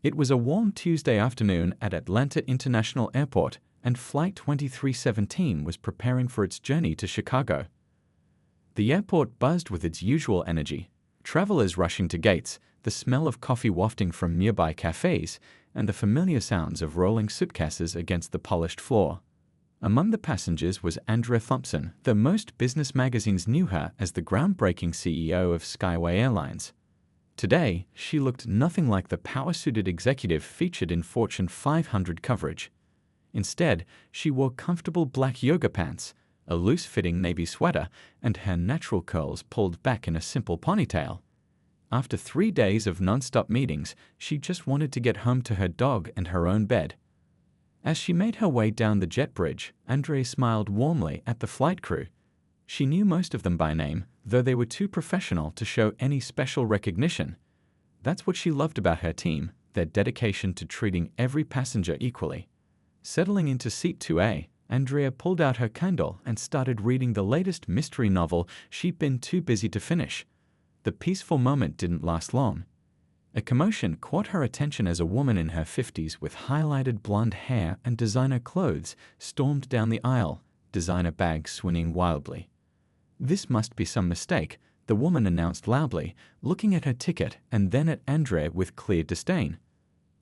It was a warm Tuesday afternoon at Atlanta International Airport, and Flight 2317 was preparing for its journey to Chicago. The airport buzzed with its usual energy, travelers rushing to gates, the smell of coffee wafting from nearby cafes, and the familiar sounds of rolling suitcases against the polished floor. Among the passengers was Andrea Thompson, though most business magazines knew her as the groundbreaking CEO of Skyway Airlines. Today, she looked nothing like the power-suited executive featured in Fortune 500 coverage. Instead, she wore comfortable black yoga pants, a loose-fitting navy sweater, and her natural curls pulled back in a simple ponytail. After 3 days of non-stop meetings, she just wanted to get home to her dog and her own bed. As she made her way down the jet bridge, Andrea smiled warmly at the flight crew. She knew most of them by name, though they were too professional to show any special recognition. That's what she loved about her team, their dedication to treating every passenger equally. Settling into seat 2A, Andrea pulled out her Kindle and started reading the latest mystery novel she'd been too busy to finish. The peaceful moment didn't last long. A commotion caught her attention as a woman in her 50s with highlighted blonde hair and designer clothes stormed down the aisle, designer bags swinging wildly. "This must be some mistake," the woman announced loudly, looking at her ticket and then at Andrea with clear disdain.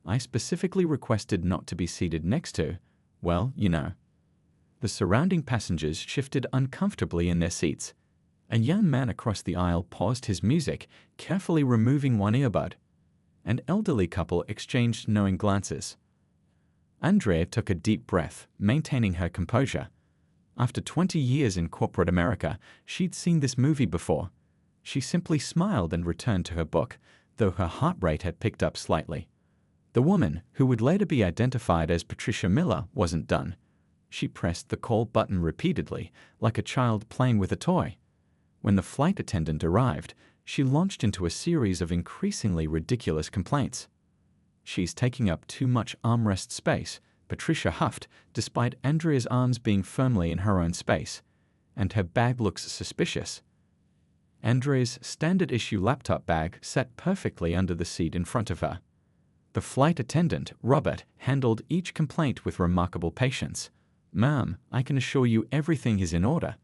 "I specifically requested not to be seated next to, well, you know." The surrounding passengers shifted uncomfortably in their seats. A young man across the aisle paused his music, carefully removing one earbud. An elderly couple exchanged knowing glances. Andrea took a deep breath, maintaining her composure. After 20 years in corporate America, she'd seen this movie before. She simply smiled and returned to her book, though her heart rate had picked up slightly. The woman, who would later be identified as Patricia Miller, wasn't done. She pressed the call button repeatedly, like a child playing with a toy. When the flight attendant arrived, she launched into a series of increasingly ridiculous complaints. "She's taking up too much armrest space," Patricia huffed, despite Andrea's arms being firmly in her own space. "And her bag looks suspicious." Andrea's standard-issue laptop bag sat perfectly under the seat in front of her. The flight attendant, Robert, handled each complaint with remarkable patience. "Ma'am, I can assure you everything is in order.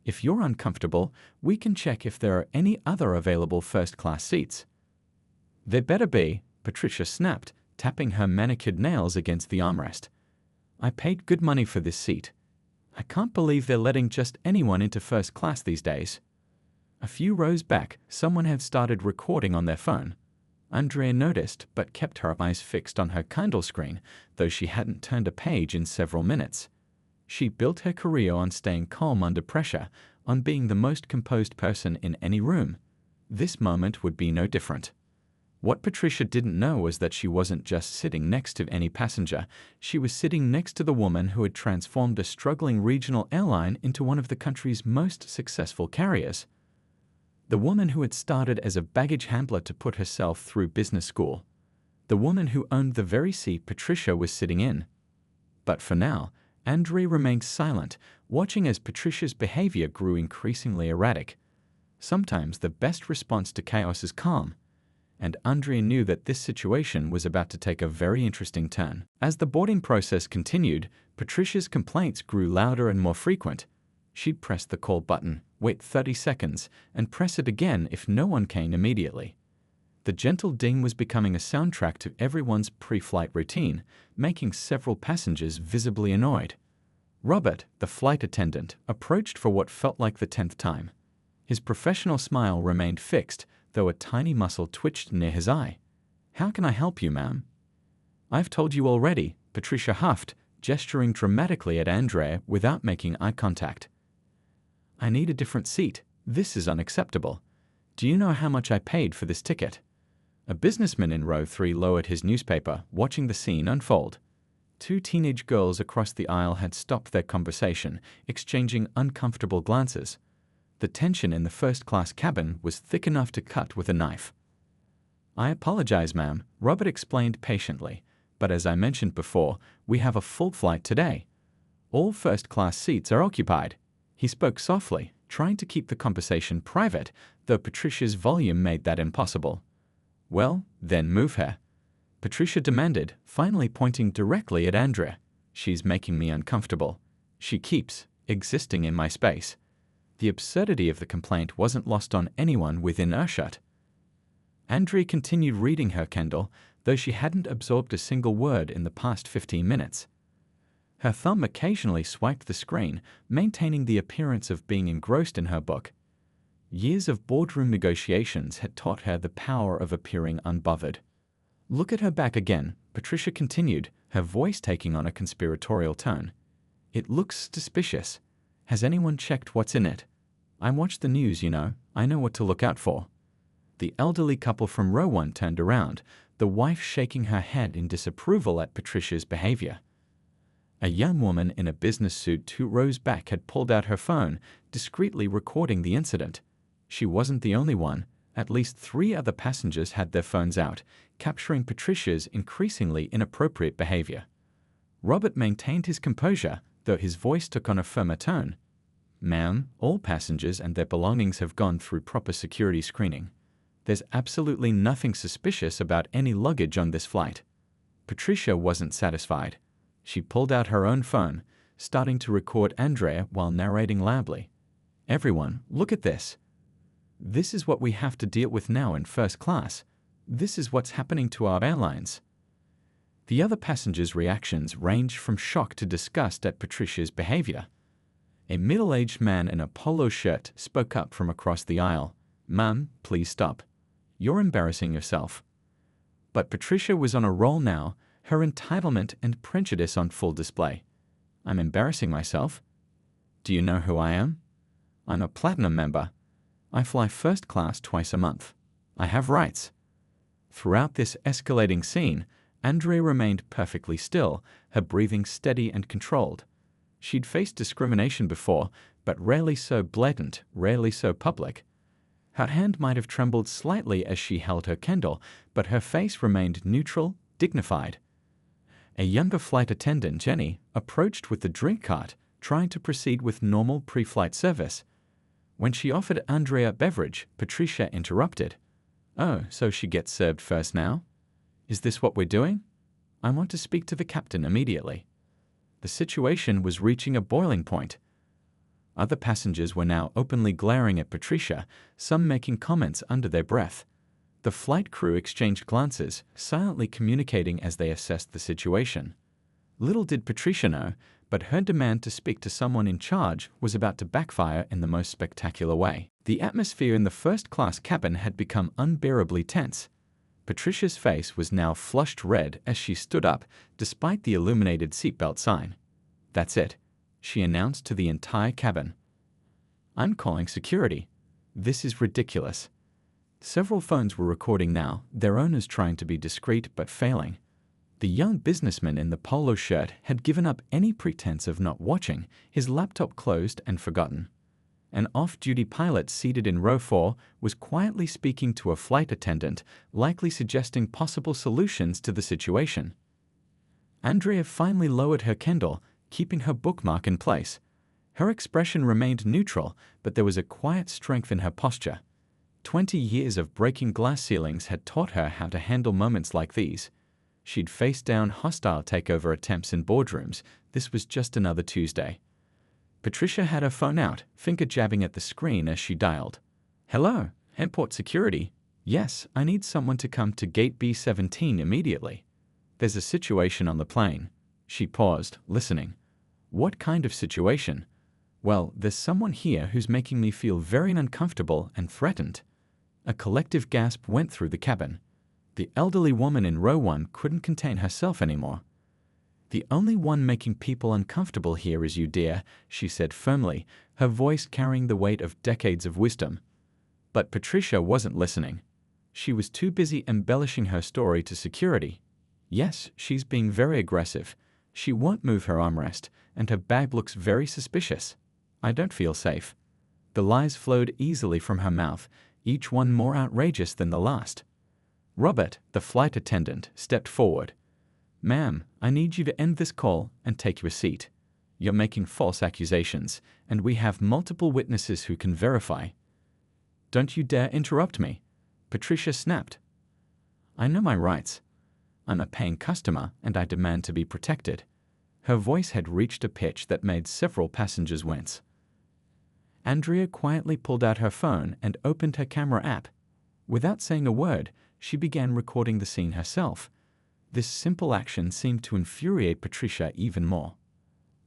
If you're uncomfortable, we can check if there are any other available first-class seats." "There better be," Patricia snapped, tapping her manicured nails against the armrest. "I paid good money for this seat. I can't believe they're letting just anyone into first class these days." A few rows back, someone had started recording on their phone. Andrea noticed, but kept her eyes fixed on her Kindle screen, though she hadn't turned a page in several minutes. She built her career on staying calm under pressure, on being the most composed person in any room. This moment would be no different. What Patricia didn't know was that she wasn't just sitting next to any passenger, she was sitting next to the woman who had transformed a struggling regional airline into one of the country's most successful carriers. The woman who had started as a baggage handler to put herself through business school. The woman who owned the very seat Patricia was sitting in. But for now, Andrea remained silent, watching as Patricia's behavior grew increasingly erratic. Sometimes the best response to chaos is calm, and Andrea knew that this situation was about to take a very interesting turn. As the boarding process continued, Patricia's complaints grew louder and more frequent. She'd press the call button, wait 30 seconds, and press it again if no one came immediately. The gentle ding was becoming a soundtrack to everyone's pre-flight routine, making several passengers visibly annoyed. Robert, the flight attendant, approached for what felt like the 10th time. His professional smile remained fixed, though a tiny muscle twitched near his eye. "How can I help you, ma'am?" "I've told you already," Patricia huffed, gesturing dramatically at Andrea without making eye contact. "I need a different seat. This is unacceptable. Do you know how much I paid for this ticket?" A businessman in row 3 lowered his newspaper, watching the scene unfold. 2 teenage girls across the aisle had stopped their conversation, exchanging uncomfortable glances. The tension in the first-class cabin was thick enough to cut with a knife. "I apologize, ma'am," Robert explained patiently, "but as I mentioned before, we have a full flight today. All first-class seats are occupied." He spoke softly, trying to keep the conversation private, though Patricia's volume made that impossible. "Well, then move her." Patricia demanded, finally pointing directly at Andrea. She's making me uncomfortable. She keeps existing in my space. The absurdity of the complaint wasn't lost on anyone within earshot. Andrea continued reading her Kindle, though she hadn't absorbed a single word in the past 15 minutes. Her thumb occasionally swiped the screen, maintaining the appearance of being engrossed in her book. Years of boardroom negotiations had taught her the power of appearing unbothered. Look at her back again, Patricia continued, her voice taking on a conspiratorial tone. It looks suspicious. Has anyone checked what's in it? I watch the news, you know. I know what to look out for. The elderly couple from row 1 turned around, the wife shaking her head in disapproval at Patricia's behavior. A young woman in a business suit 2 rows back had pulled out her phone, discreetly recording the incident. She wasn't the only one. At least 3 other passengers had their phones out, capturing Patricia's increasingly inappropriate behavior. Robert maintained his composure, though his voice took on a firmer tone. Ma'am, all passengers and their belongings have gone through proper security screening. There's absolutely nothing suspicious about any luggage on this flight. Patricia wasn't satisfied. She pulled out her own phone, starting to record Andrea while narrating loudly. Everyone, look at this. This is what we have to deal with now in first class. This is what's happening to our airlines. The other passengers' reactions ranged from shock to disgust at Patricia's behavior. A middle-aged man in a polo shirt spoke up from across the aisle. Ma'am, please stop. You're embarrassing yourself. But Patricia was on a roll now, her entitlement and prejudice on full display. I'm embarrassing myself? Do you know who I am? I'm a platinum member. I fly first class twice a month. I have rights. Throughout this escalating scene, Andrea remained perfectly still, her breathing steady and controlled. She'd faced discrimination before, but rarely so blatant, rarely so public. Her hand might have trembled slightly as she held her Kindle, but her face remained neutral, dignified. A younger flight attendant, Jenny, approached with the drink cart, trying to proceed with normal pre-flight service. When she offered Andrea a beverage, Patricia interrupted. Oh, so she gets served first now? Is this what we're doing? I want to speak to the captain immediately. The situation was reaching a boiling point. Other passengers were now openly glaring at Patricia, some making comments under their breath. The flight crew exchanged glances, silently communicating as they assessed the situation. Little did Patricia know, but her demand to speak to someone in charge was about to backfire in the most spectacular way. The atmosphere in the first-class cabin had become unbearably tense. Patricia's face was now flushed red as she stood up, despite the illuminated seatbelt sign. That's it, she announced to the entire cabin. I'm calling security. This is ridiculous. Several phones were recording now, their owners trying to be discreet but failing. The young businessman in the polo shirt had given up any pretense of not watching, his laptop closed and forgotten. An off-duty pilot seated in row 4 was quietly speaking to a flight attendant, likely suggesting possible solutions to the situation. Andrea finally lowered her Kindle, keeping her bookmark in place. Her expression remained neutral, but there was a quiet strength in her posture. 20 years of breaking glass ceilings had taught her how to handle moments like these. She'd faced down hostile takeover attempts in boardrooms. This was just another Tuesday. Patricia had her phone out, finger jabbing at the screen as she dialed. Hello, airport security. Yes, I need someone to come to gate B17 immediately. There's a situation on the plane. She paused, listening. What kind of situation? Well, there's someone here who's making me feel very uncomfortable and threatened. A collective gasp went through the cabin. The elderly woman in row 1 couldn't contain herself anymore. The only one making people uncomfortable here is you, dear, she said firmly, her voice carrying the weight of decades of wisdom. But Patricia wasn't listening. She was too busy embellishing her story to security. Yes, she's being very aggressive. She won't move her armrest, and her bag looks very suspicious. I don't feel safe. The lies flowed easily from her mouth, each one more outrageous than the last. Robert, the flight attendant, stepped forward. Ma'am, I need you to end this call and take your seat. You're making false accusations, and we have multiple witnesses who can verify. Don't you dare interrupt me, Patricia snapped. I know my rights. I'm a paying customer and I demand to be protected." Her voice had reached a pitch that made several passengers wince. Andrea quietly pulled out her phone and opened her camera app. Without saying a word, she began recording the scene herself. This simple action seemed to infuriate Patricia even more.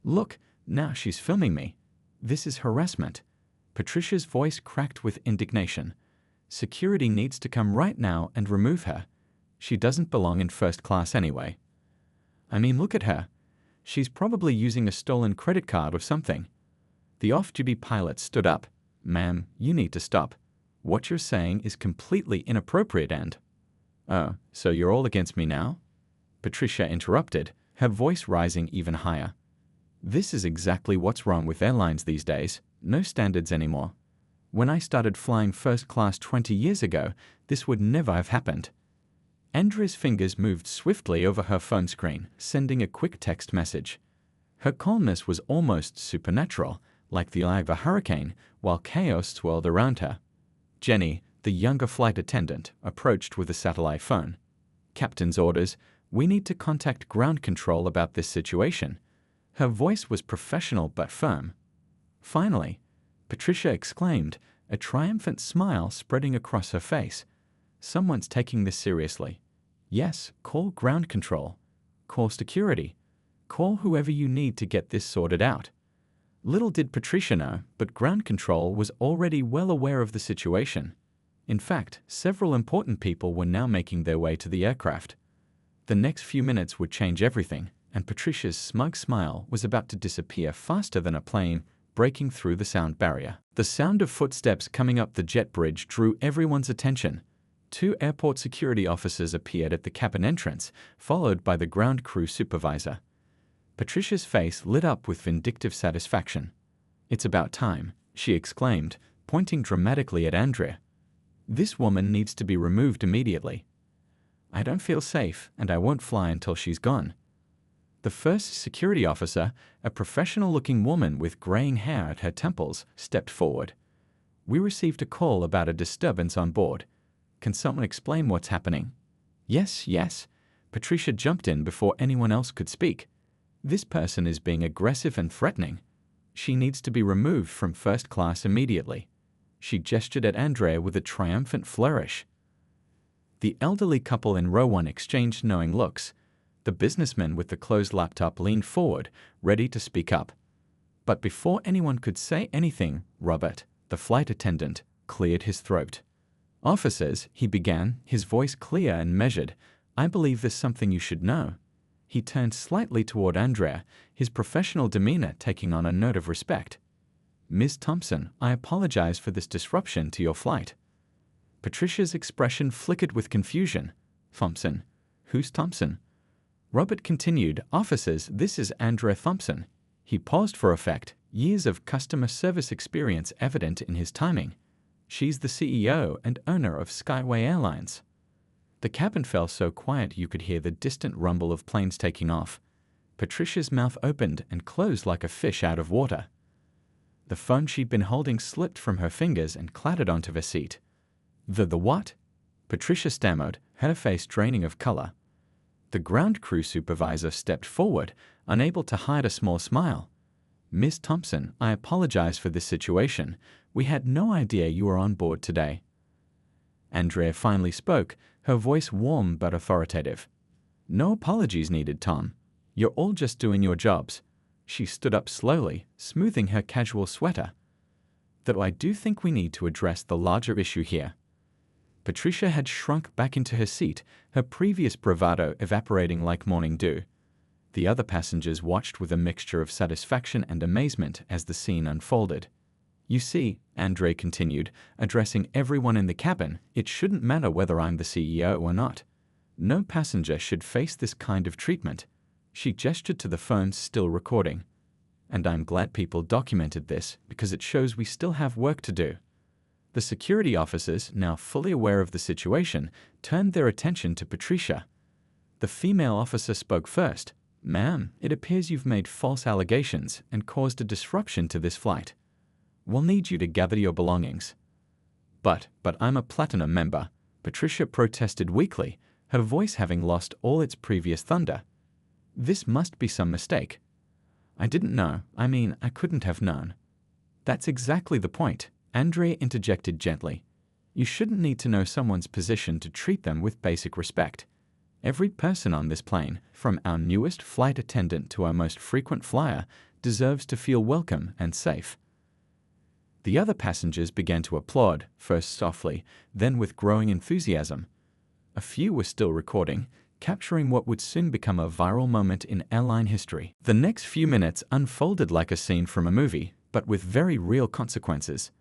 "Look, now she's filming me. This is harassment." Patricia's voice cracked with indignation. "Security needs to come right now and remove her. She doesn't belong in first class anyway. I mean, look at her. She's probably using a stolen credit card or something." The off-duty pilot stood up. "Ma'am, you need to stop. What you're saying is completely inappropriate and—" "Oh, so you're all against me now?" Patricia interrupted, her voice rising even higher. "This is exactly what's wrong with airlines these days. No standards anymore. When I started flying first class 20 years ago, this would never have happened." Andrea's fingers moved swiftly over her phone screen, sending a quick text message. Her calmness was almost supernatural, like the eye of a hurricane, while chaos swirled around her. Jenny, the younger flight attendant, approached with a satellite phone. "Captain's orders. We need to contact ground control about this situation." Her voice was professional but firm. "Finally," Patricia exclaimed, a triumphant smile spreading across her face. "Someone's taking this seriously. Yes, call ground control. Call security. Call whoever you need to get this sorted out." Little did Patricia know, but ground control was already well aware of the situation. In fact, several important people were now making their way to the aircraft. The next few minutes would change everything, and Patricia's smug smile was about to disappear faster than a plane breaking through the sound barrier. The sound of footsteps coming up the jet bridge drew everyone's attention. 2 airport security officers appeared at the cabin entrance, followed by the ground crew supervisor. Patricia's face lit up with vindictive satisfaction. "It's about time," she exclaimed, pointing dramatically at Andrea. "This woman needs to be removed immediately. I don't feel safe, and I won't fly until she's gone." The first security officer, a professional-looking woman with graying hair at her temples, stepped forward. "We received a call about a disturbance on board. Can someone explain what's happening?" Yes. Patricia jumped in before anyone else could speak. "This person is being aggressive and threatening. She needs to be removed from first class immediately." She gestured at Andrea with a triumphant flourish. The elderly couple in row 1 exchanged knowing looks. The businessman with the closed laptop leaned forward, ready to speak up. But before anyone could say anything, Robert, the flight attendant, cleared his throat. "Officers," he began, his voice clear and measured, "I believe there's something you should know." He turned slightly toward Andrea, his professional demeanor taking on a note of respect. "Ms. Thompson, I apologize for this disruption to your flight." Patricia's expression flickered with confusion. "Thompson? Who's Thompson?" Robert continued, "Officers, this is Andrea Thompson." He paused for effect, years of customer service experience evident in his timing. "She's the CEO and owner of Skyway Airlines." The cabin fell so quiet you could hear the distant rumble of planes taking off. Patricia's mouth opened and closed like a fish out of water. The phone she'd been holding slipped from her fingers and clattered onto her seat. The what?" Patricia stammered, her face draining of color. The ground crew supervisor stepped forward, unable to hide a small smile. "Ms. Thompson, I apologize for this situation. We had no idea you were on board today." Andrea finally spoke, her voice warm but authoritative. "No apologies needed, Tom. You're all just doing your jobs." She stood up slowly, smoothing her casual sweater. "Though I do think we need to address the larger issue here." Patricia had shrunk back into her seat, her previous bravado evaporating like morning dew. The other passengers watched with a mixture of satisfaction and amazement as the scene unfolded. "You see," Andrea continued, addressing everyone in the cabin, "it shouldn't matter whether I'm the CEO or not. No passenger should face this kind of treatment." She gestured to the phone still recording. "And I'm glad people documented this because it shows we still have work to do." The security officers, now fully aware of the situation, turned their attention to Patricia. The female officer spoke first. "Ma'am, it appears you've made false allegations and caused a disruption to this flight. We'll need you to gather your belongings." But I'm a platinum member," Patricia protested weakly, her voice having lost all its previous thunder. "This must be some mistake." "I didn't know. I couldn't have known." "That's exactly the point," Andrea interjected gently. "You shouldn't need to know someone's position to treat them with basic respect. Every person on this plane, from our newest flight attendant to our most frequent flyer, deserves to feel welcome and safe." The other passengers began to applaud, first softly, then with growing enthusiasm. A few were still recording, capturing what would soon become a viral moment in airline history. The next few minutes unfolded like a scene from a movie, but with very real consequences.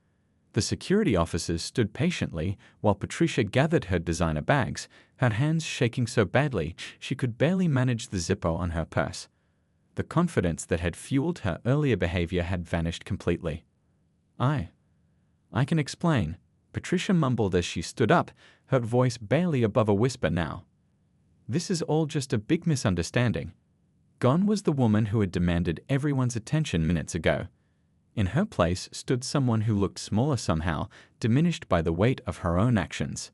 The security officers stood patiently while Patricia gathered her designer bags, her hands shaking so badly she could barely manage the Zippo on her purse. The confidence that had fueled her earlier behavior had vanished completely. I can explain," Patricia mumbled as she stood up, her voice barely above a whisper now. "This is all just a big misunderstanding." Gone was the woman who had demanded everyone's attention minutes ago. In her place stood someone who looked smaller somehow, diminished by the weight of her own actions.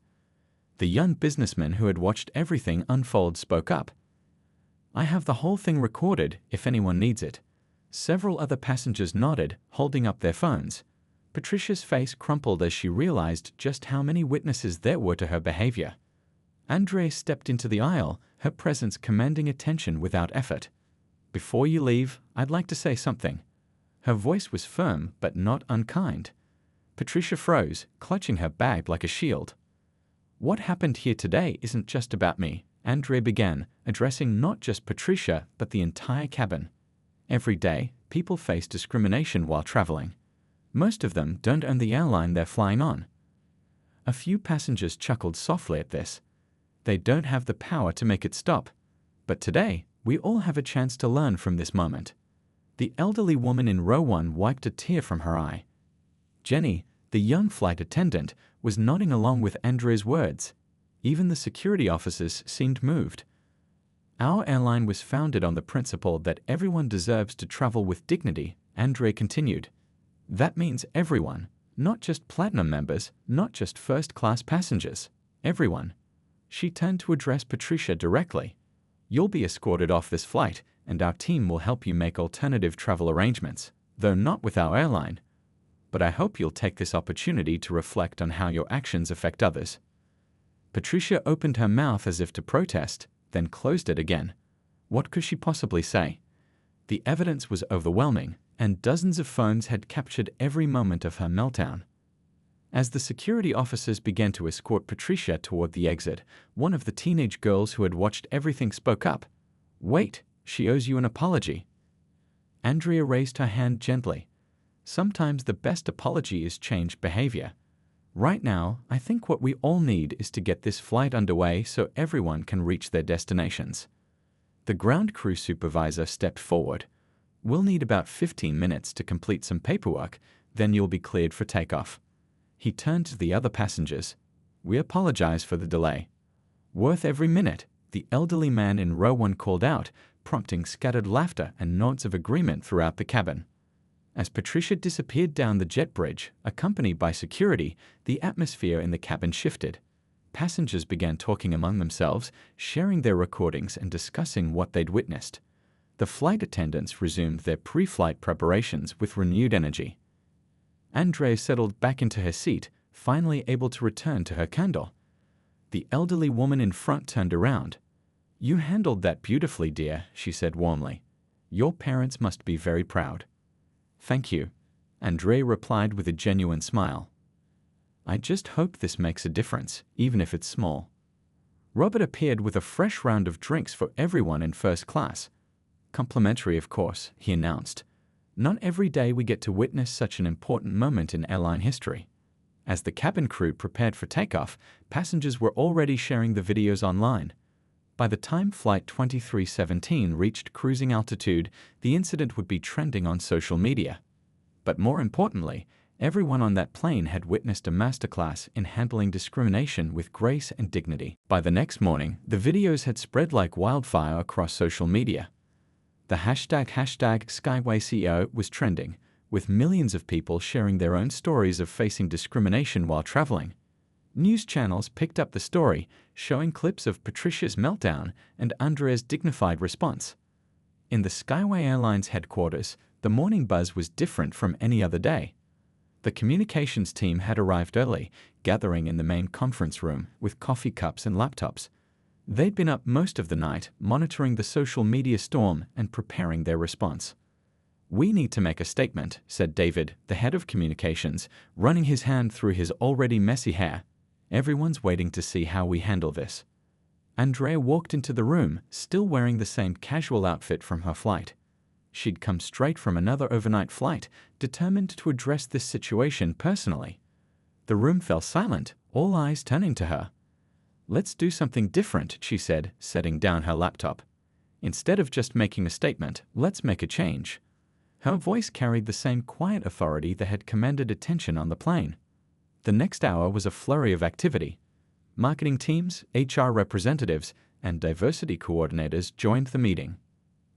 The young businessman who had watched everything unfold spoke up. "I have the whole thing recorded if anyone needs it." Several other passengers nodded, holding up their phones. Patricia's face crumpled as she realized just how many witnesses there were to her behavior. Andrea stepped into the aisle, her presence commanding attention without effort. "Before you leave, I'd like to say something." Her voice was firm but not unkind. Patricia froze, clutching her bag like a shield. "What happened here today isn't just about me," Andrea began, addressing not just Patricia but the entire cabin. "Every day, people face discrimination while traveling. Most of them don't own the airline they're flying on." A few passengers chuckled softly at this. "They don't have the power to make it stop. But today, we all have a chance to learn from this moment." The elderly woman in row 1 wiped a tear from her eye. Jenny, the young flight attendant, was nodding along with Andrea's words. Even the security officers seemed moved. "Our airline was founded on the principle that everyone deserves to travel with dignity," Andrea continued. "That means everyone, not just platinum members, not just first-class passengers. Everyone." She turned to address Patricia directly. "You'll be escorted off this flight, and our team will help you make alternative travel arrangements, though not with our airline. But I hope you'll take this opportunity to reflect on how your actions affect others." Patricia opened her mouth as if to protest, then closed it again. What could she possibly say? The evidence was overwhelming, and dozens of phones had captured every moment of her meltdown. As the security officers began to escort Patricia toward the exit, one of the teenage girls who had watched everything spoke up. "Wait, she owes you an apology." Andrea raised her hand gently. "Sometimes the best apology is changed behavior. Right now, I think what we all need is to get this flight underway so everyone can reach their destinations." The ground crew supervisor stepped forward. "We'll need about 15 minutes to complete some paperwork, then you'll be cleared for takeoff." He turned to the other passengers. "We apologize for the delay." "Worth every minute," the elderly man in row 1 called out, prompting scattered laughter and nods of agreement throughout the cabin. As Patricia disappeared down the jet bridge, accompanied by security, the atmosphere in the cabin shifted. Passengers began talking among themselves, sharing their recordings and discussing what they'd witnessed. The flight attendants resumed their pre-flight preparations with renewed energy. Andrea settled back into her seat, finally able to return to her candle. The elderly woman in front turned around. "You handled that beautifully, dear," she said warmly. "Your parents must be very proud." "Thank you," Andrea replied with a genuine smile. "I just hope this makes a difference, even if it's small." Robert appeared with a fresh round of drinks for everyone in first class. "Complimentary, of course," he announced. "Not every day we get to witness such an important moment in airline history." As the cabin crew prepared for takeoff, passengers were already sharing the videos online. By the time Flight 2317 reached cruising altitude, the incident would be trending on social media. But more importantly, everyone on that plane had witnessed a masterclass in handling discrimination with grace and dignity. By the next morning, the videos had spread like wildfire across social media. The hashtag #SkywayCEO was trending, with millions of people sharing their own stories of facing discrimination while traveling. News channels picked up the story, showing clips of Patricia's meltdown and Andrea's dignified response. In the Skyway Airlines headquarters, the morning buzz was different from any other day. The communications team had arrived early, gathering in the main conference room with coffee cups and laptops. They'd been up most of the night, monitoring the social media storm and preparing their response. "We need to make a statement," said David, the head of communications, running his hand through his already messy hair. "Everyone's waiting to see how we handle this." Andrea walked into the room, still wearing the same casual outfit from her flight. She'd come straight from another overnight flight, determined to address this situation personally. The room fell silent, all eyes turning to her. "Let's do something different," she said, setting down her laptop. "Instead of just making a statement, let's make a change." Her voice carried the same quiet authority that had commanded attention on the plane. The next hour was a flurry of activity. Marketing teams, HR representatives, and diversity coordinators joined the meeting.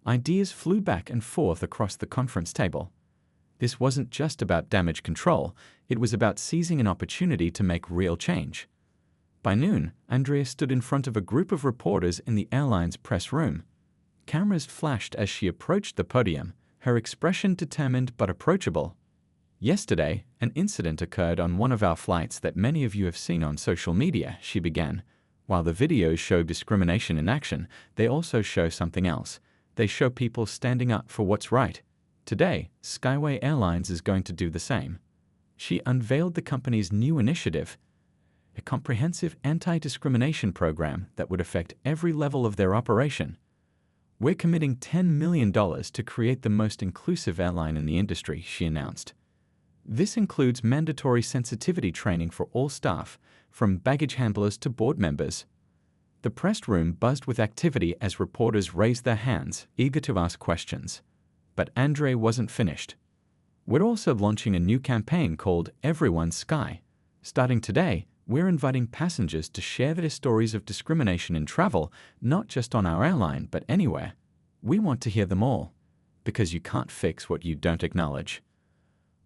Ideas flew back and forth across the conference table. This wasn't just about damage control, it was about seizing an opportunity to make real change. By noon, Andrea stood in front of a group of reporters in the airline's press room. Cameras flashed as she approached the podium, her expression determined but approachable. "Yesterday, an incident occurred on one of our flights that many of you have seen on social media," she began. "While the videos show discrimination in action, they also show something else. They show people standing up for what's right. Today, Skyway Airlines is going to do the same." She unveiled the company's new initiative, a comprehensive anti-discrimination program that would affect every level of their operation. "We're committing $10 million to create the most inclusive airline in the industry," she announced. "This includes mandatory sensitivity training for all staff, from baggage handlers to board members." The press room buzzed with activity as reporters raised their hands, eager to ask questions. But Andrea wasn't finished. "We're also launching a new campaign called Everyone's Sky. Starting today, we're inviting passengers to share their stories of discrimination in travel, not just on our airline, but anywhere. We want to hear them all, because you can't fix what you don't acknowledge."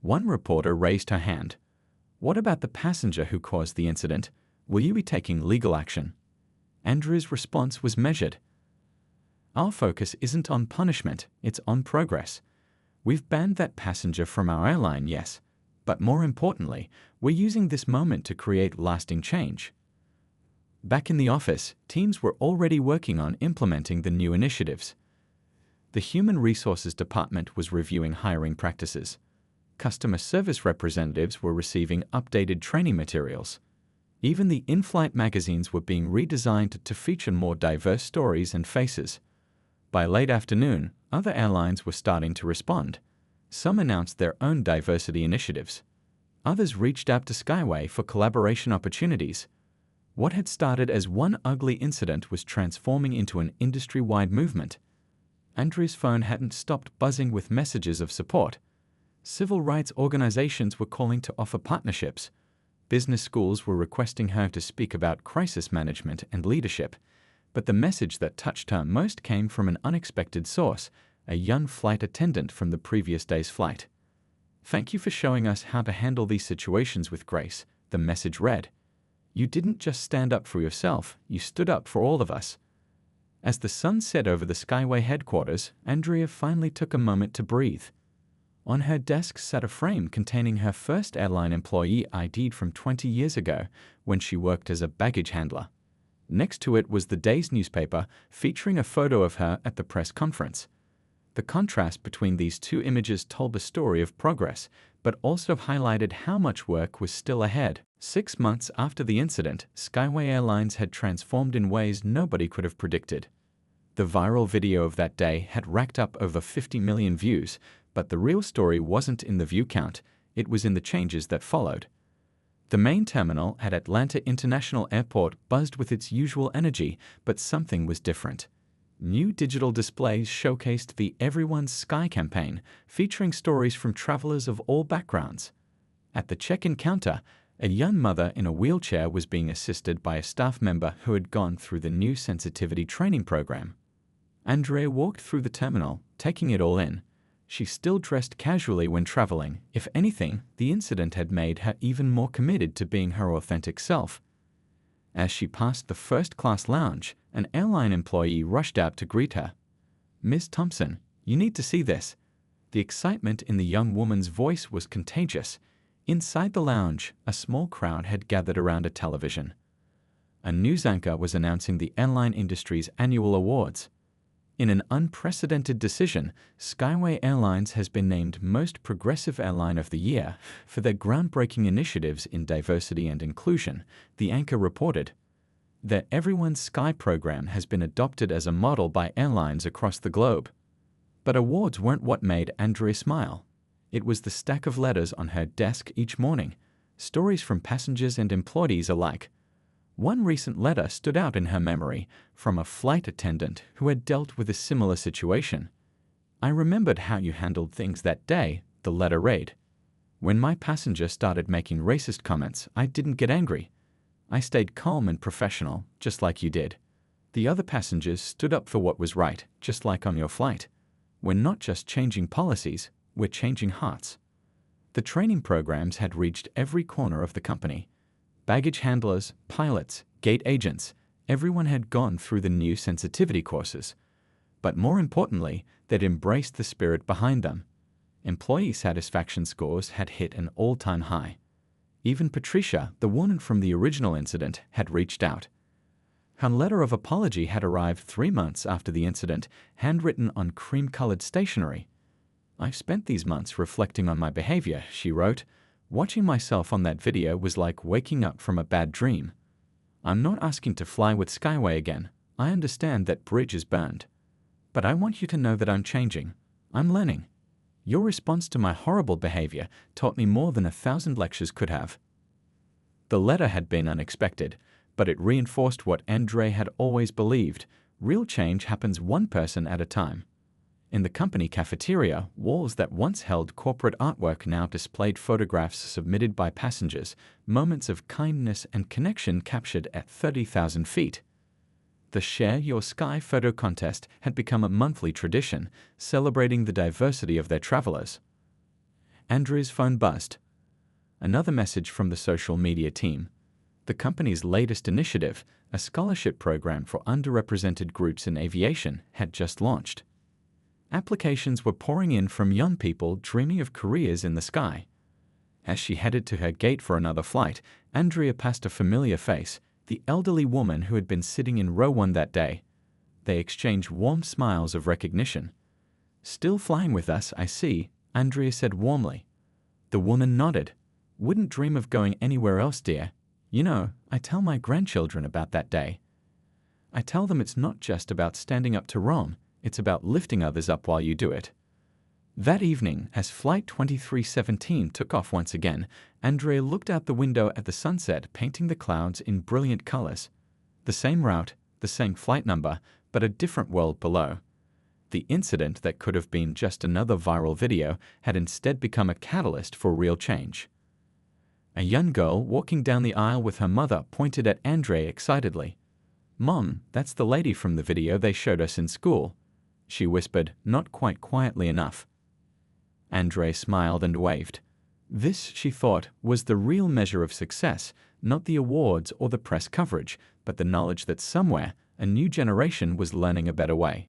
One reporter raised her hand. "What about the passenger who caused the incident? Will you be taking legal action?" Andrea's response was measured. "Our focus isn't on punishment, it's on progress. We've banned that passenger from our airline, yes, but more importantly, we're using this moment to create lasting change." Back in the office, teams were already working on implementing the new initiatives. The Human Resources Department was reviewing hiring practices. Customer service representatives were receiving updated training materials. Even the in-flight magazines were being redesigned to feature more diverse stories and faces. By late afternoon, other airlines were starting to respond. Some announced their own diversity initiatives. Others reached out to Skyway for collaboration opportunities. What had started as one ugly incident was transforming into an industry-wide movement. Andrea's phone hadn't stopped buzzing with messages of support. Civil rights organizations were calling to offer partnerships. Business schools were requesting her to speak about crisis management and leadership. But the message that touched her most came from an unexpected source, a young flight attendant from the previous day's flight. "Thank you for showing us how to handle these situations with grace," the message read. "You didn't just stand up for yourself, you stood up for all of us." As the sun set over the Skyway headquarters, Andrea finally took a moment to breathe. On her desk sat a frame containing her first airline employee ID'd from 20 years ago when she worked as a baggage handler. Next to it was the day's newspaper featuring a photo of her at the press conference. The contrast between these two images told a story of progress, but also highlighted how much work was still ahead. 6 months after the incident, Skyway Airlines had transformed in ways nobody could have predicted. The viral video of that day had racked up over 50 million views, but the real story wasn't in the view count, it was in the changes that followed. The main terminal at Atlanta International Airport buzzed with its usual energy, but something was different. New digital displays showcased the Everyone's Sky campaign, featuring stories from travelers of all backgrounds. At the check-in counter, a young mother in a wheelchair was being assisted by a staff member who had gone through the new sensitivity training program. Andrea walked through the terminal, taking it all in. She still dressed casually when traveling. If anything, the incident had made her even more committed to being her authentic self. As she passed the first-class lounge, an airline employee rushed out to greet her. "Ms. Thompson, you need to see this." The excitement in the young woman's voice was contagious. Inside the lounge, a small crowd had gathered around a television. A news anchor was announcing the airline industry's annual awards. In an unprecedented decision, Skyway Airlines has been named Most Progressive Airline of the Year for their groundbreaking initiatives in diversity and inclusion, the anchor reported. The Everyone's Sky program has been adopted as a model by airlines across the globe. But awards weren't what made Andrea smile. It was the stack of letters on her desk each morning, stories from passengers and employees alike. One recent letter stood out in her memory from a flight attendant who had dealt with a similar situation. "I remembered how you handled things that day," the letter read. "When my passenger started making racist comments, I didn't get angry. I stayed calm and professional, just like you did. The other passengers stood up for what was right, just like on your flight. We're not just changing policies, we're changing hearts." The training programs had reached every corner of the company. Baggage handlers, pilots, gate agents, everyone had gone through the new sensitivity courses. But more importantly, they'd embraced the spirit behind them. Employee satisfaction scores had hit an all-time high. Even Patricia, the woman from the original incident, had reached out. Her letter of apology had arrived 3 months after the incident, handwritten on cream-colored stationery. "I've spent these months reflecting on my behavior," she wrote. "Watching myself on that video was like waking up from a bad dream. I'm not asking to fly with Skyway again. I understand that bridge is burned. But I want you to know that I'm changing. I'm learning. Your response to my horrible behavior taught me more than 1,000 lectures could have." The letter had been unexpected, but it reinforced what Andre had always believed: real change happens one person at a time. In the company cafeteria, walls that once held corporate artwork now displayed photographs submitted by passengers, moments of kindness and connection captured at 30,000 feet. The Share Your Sky photo contest had become a monthly tradition, celebrating the diversity of their travelers. Andrea's phone buzzed. Another message from the social media team. The company's latest initiative, a scholarship program for underrepresented groups in aviation, had just launched. Applications were pouring in from young people dreaming of careers in the sky. As she headed to her gate for another flight, Andrea passed a familiar face, the elderly woman who had been sitting in row 1 that day. They exchanged warm smiles of recognition. "Still flying with us, I see," Andrea said warmly. The woman nodded. "Wouldn't dream of going anywhere else, dear. You know, I tell my grandchildren about that day. I tell them it's not just about standing up to wrong, it's about lifting others up while you do it." That evening, as Flight 2317 took off once again, Andrea looked out the window at the sunset painting the clouds in brilliant colors. The same route, the same flight number, but a different world below. The incident that could have been just another viral video had instead become a catalyst for real change. A young girl walking down the aisle with her mother pointed at Andrea excitedly. "Mom, that's the lady from the video they showed us in school," she whispered, not quite quietly enough. Andre smiled and waved. This, she thought, was the real measure of success, not the awards or the press coverage, but the knowledge that somewhere, a new generation was learning a better way.